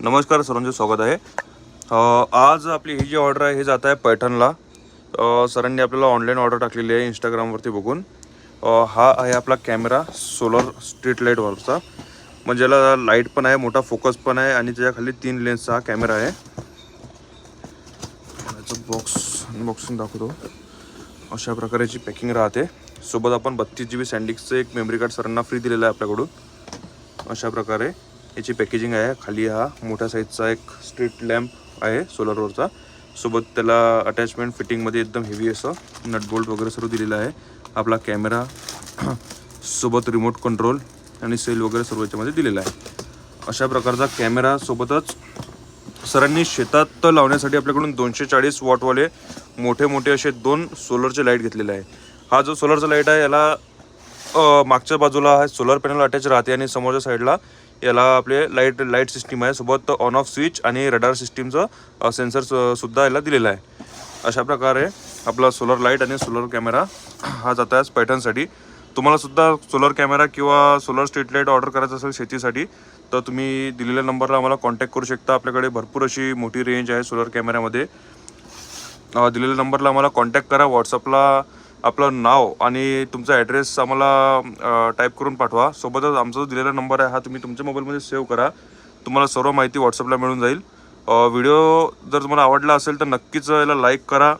नमस्कार सर्वांचे स्वागत आहे। आज आपली ही जी ऑर्डर आहे हे जात आहे पैठणला। सरांनी आपल्याला ऑनलाईन ऑर्डर टाकलेली आहे इंस्टाग्रामवरती बघून। हा आहे आपला कॅमेरा सोलर स्ट्रीट लाईटवरचा, म्हणजे याला लाईट पण आहे, मोठा फोकस पण आहे आणि त्याच्या खाली 3 लेन्सचा हा कॅमेरा आहे। याचं बॉक्स अनबॉक्सिंग दाखवतो। अशा प्रकारची पॅकिंग राहते। सोबत आपण 32 GB सॅन्डिस्कचं एक मेमरी कार्ड सरांना फ्री दिलेलं आहे आपल्याकडून। अशा प्रकारे याची पॅकेजिंग आहे। खाली हा मोठ्या साईजचा एक स्ट्रीट लॅम्प आहे सोलरवरचा, सोबत त्याला अटॅचमेंट फिटिंगमध्ये एकदम हेवी असं नट बोल्ट वगैरे सर्व दिलेलं आहे। आपला कॅमेरा सोबत रिमोट कंट्रोल आणि सेल वगैरे सर्व याच्यामध्ये दिलेला आहे। अशा प्रकारचा कॅमेरा सोबतच सरांनी शेतात लावण्यासाठी आपल्याकडून 240 वॉटवाले मोठे असे 2 सोलरचे लाईट घेतलेले आहे। हा जो सोलरचा लाईट आहे याला मागच्या बाजूला हा सोलर पॅनल अटॅच राहते आणि समोरच्या साईडला याला आपले लाईट सिस्टीम आहे, सोबत ऑन ऑफ स्विच आणि रडार सिस्टीमचं सेन्सर सुद्धा याला दिलेला आहे। अशा प्रकारे आपला सोलर लाईट आणि सोलर कॅमेरा हा जात आहे पैठणसाठी। तुम्हाला सुद्धा सोलर कॅमेरा किंवा सोलर स्ट्रीट लाईट ऑर्डर करायचं असेल शेतीसाठी तर तुम्ही दिलेल्या नंबरला आम्हाला कॉन्टॅक्ट करू शकता। आपल्याकडे भरपूर अशी मोठी रेंज आहे सोलर कॅमेऱ्यामध्ये। दिलेल्या नंबरला आम्हाला कॉन्टॅक्ट करा। व्हॉट्सअपला आपलं नाव आणि तुमचा ॲड्रेस आम्हाला टाईप करून पाठवा। सोबतच आमचा जो दिलेला नंबर आहे हा तुम्ही तुमच्या मोबाईलमध्ये सेव्ह करा, तुम्हाला सर्व माहिती व्हॉट्सअपला मिळून जाईल। व्हिडिओ जर तुम्हाला आवडला असेल तर नक्कीच याला लाईक करा,